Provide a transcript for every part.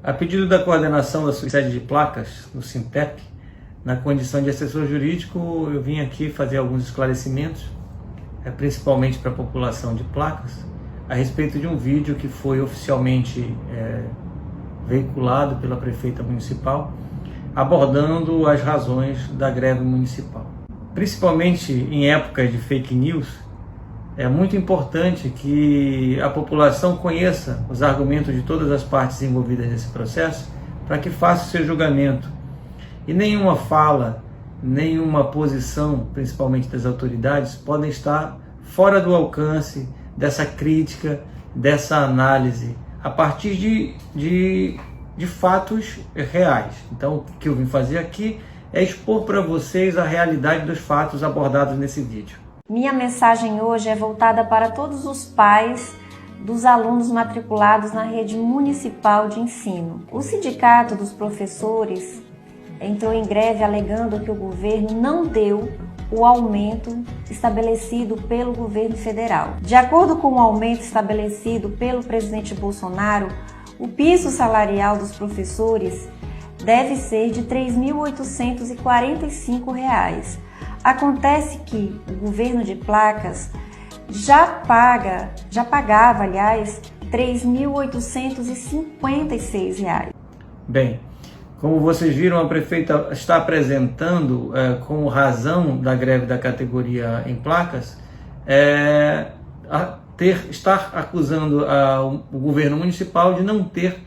A pedido da coordenação da sede de placas, no Sintep, na condição de assessor jurídico, eu vim aqui fazer alguns esclarecimentos, principalmente para a população de placas, a respeito de um vídeo que foi oficialmente veiculado pela prefeita municipal, abordando as razões da greve municipal. Principalmente em épocas de fake news, é muito importante que a população conheça os argumentos de todas as partes envolvidas nesse processo para que faça o seu julgamento. E nenhuma fala, nenhuma posição, principalmente das autoridades, podem estar fora do alcance dessa crítica, dessa análise, a partir de fatos reais. Então, o que eu vim fazer aqui é expor para vocês a realidade dos fatos abordados nesse vídeo. Minha mensagem hoje é voltada para todos os pais dos alunos matriculados na rede municipal de ensino. O Sindicato dos Professores entrou em greve alegando que o governo não deu o aumento estabelecido pelo governo federal. De acordo com o aumento estabelecido pelo presidente Bolsonaro, o piso salarial dos professores deve ser de R$ 3.845. Acontece que o governo de placas já pagava, aliás, R$ 3.856. Bem, como vocês viram, a prefeita está apresentando como razão da greve da categoria em placas estar acusando o governo municipal de não ter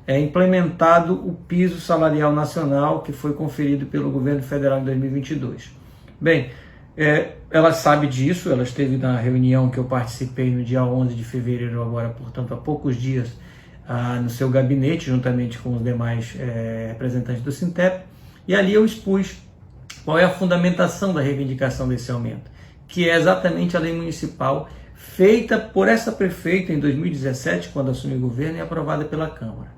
implementado o piso salarial nacional que foi conferido pelo governo federal em 2022. Bem, ela sabe disso, ela esteve na reunião que eu participei no dia 11 de fevereiro, agora, portanto, há poucos dias, no seu gabinete, juntamente com os demais representantes do Sintep, e ali eu expus qual é a fundamentação da reivindicação desse aumento, que é exatamente a lei municipal feita por essa prefeita em 2017, quando assumiu o governo, e aprovada pela Câmara.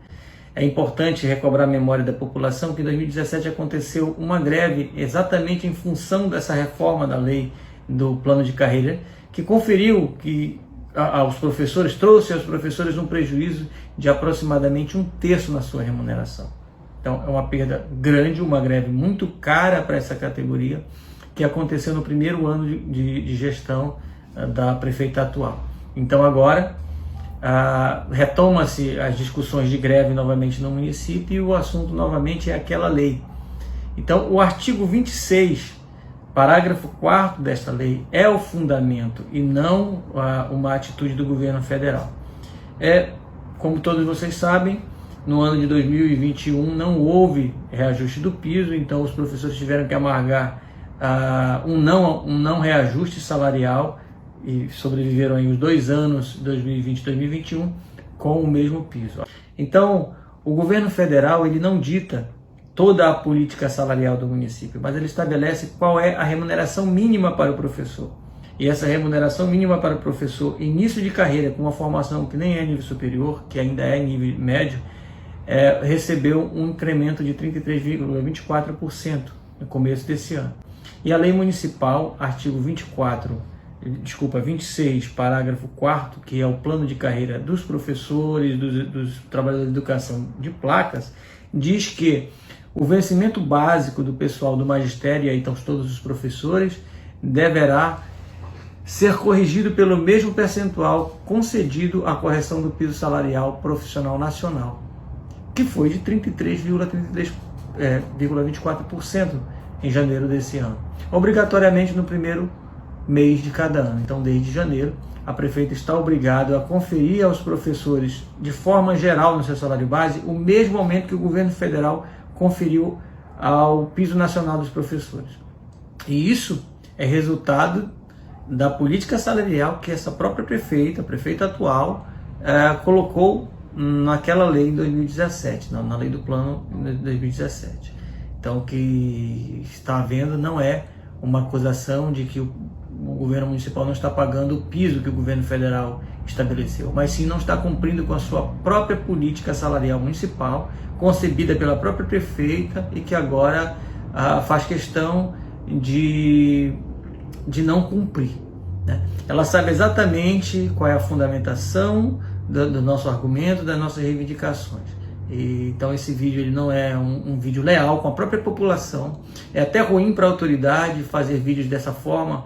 É importante recobrar a memória da população que em 2017 aconteceu uma greve exatamente em função dessa reforma da lei do plano de carreira, que conferiu aos professores, trouxe aos professores um prejuízo de aproximadamente 1/3 na sua remuneração. Então é uma perda grande, uma greve muito cara para essa categoria, que aconteceu no primeiro ano de gestão da prefeita atual. Então agora retoma-se as discussões de greve novamente no município e o assunto novamente é aquela lei. Então o artigo 26, parágrafo 4º desta lei é o fundamento e não uma atitude do governo federal. Como todos vocês sabem, no ano de 2021 não houve reajuste do piso, então os professores tiveram que amargar um não reajuste salarial e sobreviveram aí os 2 anos, 2020 e 2021, com o mesmo piso. Então, o governo federal ele não dita toda a política salarial do município, mas ele estabelece qual é a remuneração mínima para o professor. E essa remuneração mínima para o professor, início de carreira, com uma formação que nem é nível superior, que ainda é nível médio, recebeu um incremento de 33,24% no começo desse ano. E a lei municipal, artigo 26, parágrafo 4º, que é o plano de carreira dos professores, dos trabalhadores de educação de placas, diz que o vencimento básico do pessoal do magistério, e aí estão todos os professores, deverá ser corrigido pelo mesmo percentual concedido à correção do piso salarial profissional nacional, que foi de 33,24% em janeiro desse ano, obrigatoriamente no primeiro mês de cada ano. Então, desde janeiro, a prefeita está obrigada a conferir aos professores, de forma geral, no seu salário base, o mesmo aumento que o governo federal conferiu ao piso nacional dos professores. E isso é resultado da política salarial que essa própria prefeita, a prefeita atual, colocou naquela lei em 2017, na lei do plano de 2017. Então, o que está havendo não é uma acusação de que o governo municipal não está pagando o piso que o governo federal estabeleceu, mas sim não está cumprindo com a sua própria política salarial municipal, concebida pela própria prefeita e que agora faz questão de não cumprir, né? Ela sabe exatamente qual é a fundamentação do nosso argumento, das nossas reivindicações. Então esse vídeo ele não é um vídeo leal com a própria população. É até ruim para a autoridade fazer vídeos dessa forma,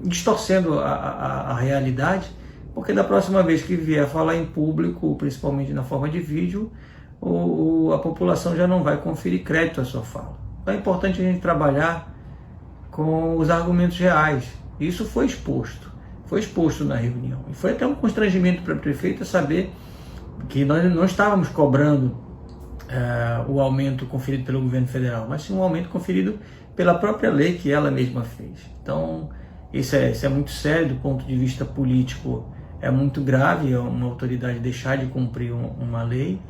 distorcendo a realidade, porque da próxima vez que vier falar em público, principalmente na forma de vídeo, a população já não vai conferir crédito à sua fala. Então é importante a gente trabalhar com os argumentos reais. Isso foi exposto na reunião. E foi até um constrangimento para a prefeita saber que nós não estávamos cobrando o aumento conferido pelo governo federal, mas sim um aumento conferido pela própria lei que ela mesma fez. Então, isso é muito sério do ponto de vista político, é muito grave uma autoridade deixar de cumprir uma lei,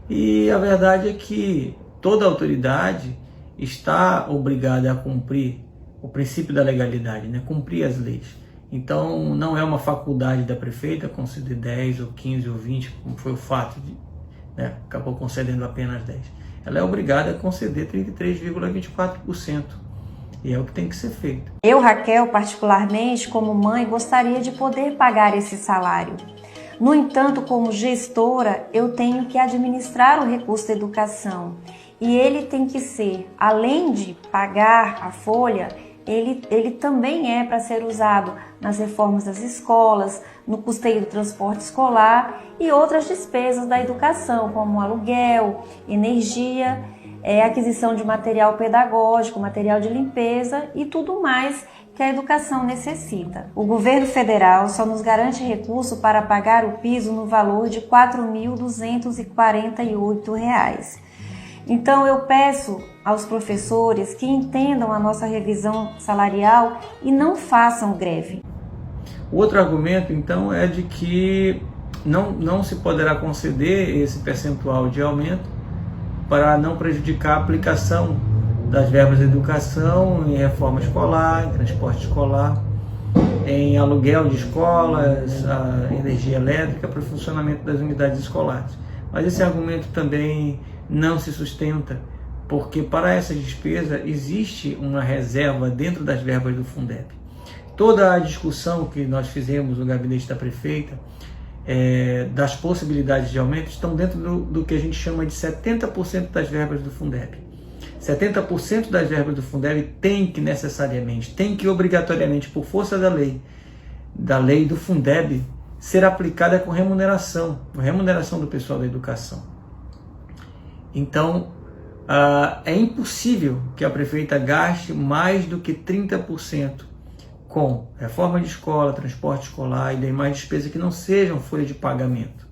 e a verdade é que toda autoridade está obrigada a cumprir o princípio da legalidade, né? Cumprir as leis. Então, não é uma faculdade da prefeita conceder 10 ou 15 ou 20, como foi o fato de, né? Acabou concedendo apenas 10. Ela é obrigada a conceder 33,24%. E é o que tem que ser feito. Eu, Raquel, particularmente, como mãe, gostaria de poder pagar esse salário. No entanto, como gestora, eu tenho que administrar o recurso da educação. E ele tem que ser, além de pagar a folha, ele também é para ser usado nas reformas das escolas, no custeio do transporte escolar e outras despesas da educação, como aluguel, energia, aquisição de material pedagógico, material de limpeza e tudo mais que a educação necessita. O governo federal só nos garante recurso para pagar o piso no valor de R$ 4.248. Então eu peço aos professores que entendam a nossa revisão salarial e não façam greve. O outro argumento, então, é de que não se poderá conceder esse percentual de aumento para não prejudicar a aplicação das verbas de educação em reforma escolar, em transporte escolar, em aluguel de escolas, a energia elétrica para o funcionamento das unidades escolares. Mas esse argumento também não se sustenta, porque para essa despesa existe uma reserva dentro das verbas do Fundeb. Toda a discussão que nós fizemos no gabinete da prefeita das possibilidades de aumento estão dentro do que a gente chama de 70% das verbas do Fundeb. 70% das verbas do Fundeb tem que obrigatoriamente, por força da lei do Fundeb, ser aplicada com remuneração do pessoal da educação. Então, é impossível que a prefeita gaste mais do que 30% com reforma de escola, transporte escolar e demais despesas que não sejam folha de pagamento.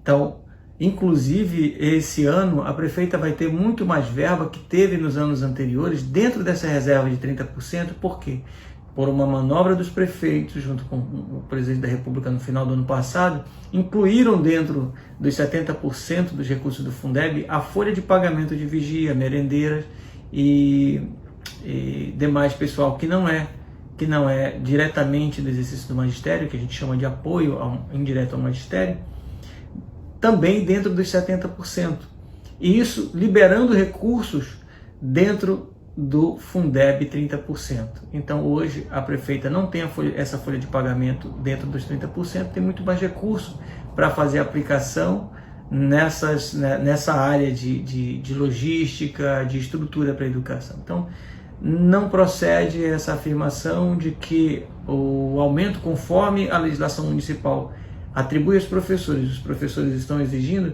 Então, inclusive, esse ano, a prefeita vai ter muito mais verba que teve nos anos anteriores dentro dessa reserva de 30%. Por quê? Por uma manobra dos prefeitos, junto com o presidente da República no final do ano passado, incluíram dentro dos 70% dos recursos do Fundeb a folha de pagamento de vigia, merendeiras e demais pessoal que não é diretamente do exercício do magistério, que a gente chama de apoio indireto ao magistério, também dentro dos 70%. E isso liberando recursos dentro do Fundeb 30%. Então hoje a prefeita não tem essa folha de pagamento dentro dos 30%, tem muito mais recurso para fazer aplicação nessa área de logística, de estrutura para a educação. Então não procede essa afirmação de que o aumento, conforme a legislação municipal atribui aos professores, os professores estão exigindo,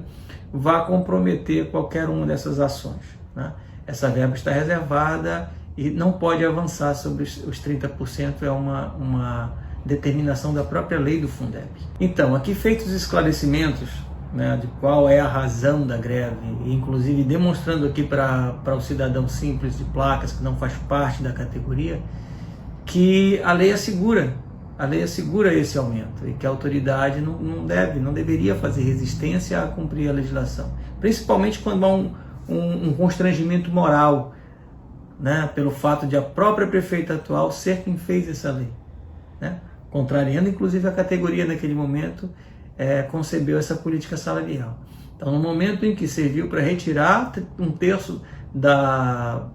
vá comprometer qualquer uma dessas ações, né? Essa verba está reservada e não pode avançar sobre os 30%, é uma determinação da própria lei do Fundeb. Então, aqui feitos os esclarecimentos, né, de qual é a razão da greve, inclusive demonstrando aqui para o cidadão simples de placas que não faz parte da categoria, que a lei assegura esse aumento e que a autoridade não deveria fazer resistência a cumprir a legislação, principalmente quando há um constrangimento moral, né, pelo fato de a própria prefeita atual ser quem fez essa lei, né, contrariando inclusive a categoria naquele momento, concebeu essa política salarial. Então, no momento em que serviu para retirar 1/3 da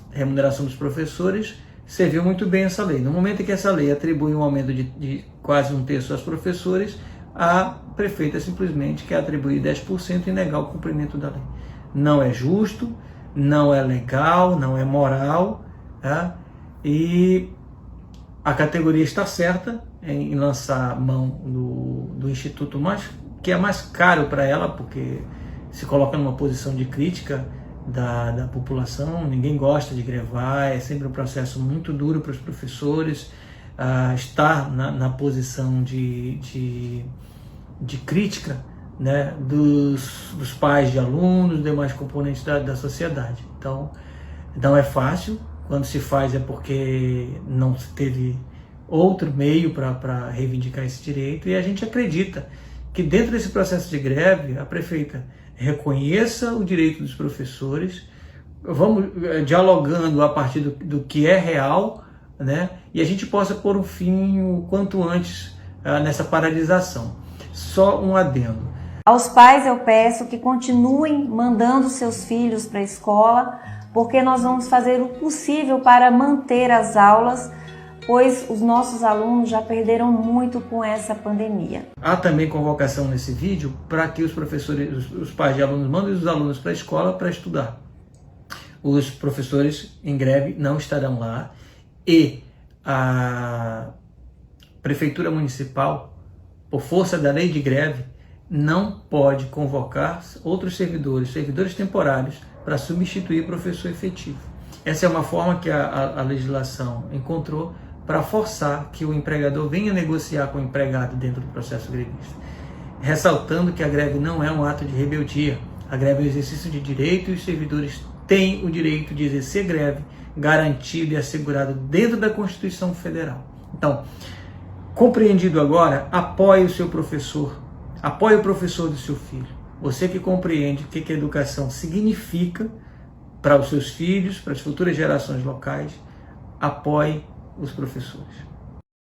remuneração dos professores, serviu muito bem essa lei. No momento em que essa lei atribui um aumento de quase 1/3 aos professores, a o prefeito simplesmente quer atribuir 10% e negar o cumprimento da lei. Não é justo, não é legal, não é moral, tá? E a categoria está certa em lançar mão do instituto, que é mais caro para ela, porque se coloca numa posição de crítica da população. Ninguém gosta de grevar, é sempre um processo muito duro para os professores, estar na posição de crítica, né, dos pais de alunos, demais componentes da sociedade. Então, não é fácil. Quando se faz é porque não se teve outro meio para reivindicar esse direito, e a gente acredita que dentro desse processo de greve a prefeita reconheça o direito dos professores, vamos dialogando a partir do que é real, né, e a gente possa pôr um fim o quanto antes nessa paralisação. Só um adendo. Aos pais eu peço que continuem mandando seus filhos para a escola, porque nós vamos fazer o possível para manter as aulas, pois os nossos alunos já perderam muito com essa pandemia. Há também convocação nesse vídeo para que os professores, os pais de alunos mandem os alunos para a escola para estudar. Os professores em greve não estarão lá e a Prefeitura Municipal, por força da lei de greve, não pode convocar outros servidores temporários para substituir professor efetivo. Essa é uma forma que a legislação encontrou para forçar que o empregador venha negociar com o empregado dentro do processo grevista. Ressaltando que a greve não é um ato de rebeldia, a greve é um exercício de direito e os servidores têm o direito de exercer greve garantido e assegurado dentro da Constituição Federal. Então, compreendido agora, apoie o seu professor, apoie o professor do seu filho. Você que compreende o que a educação significa para os seus filhos, para as futuras gerações locais, apoie os professores.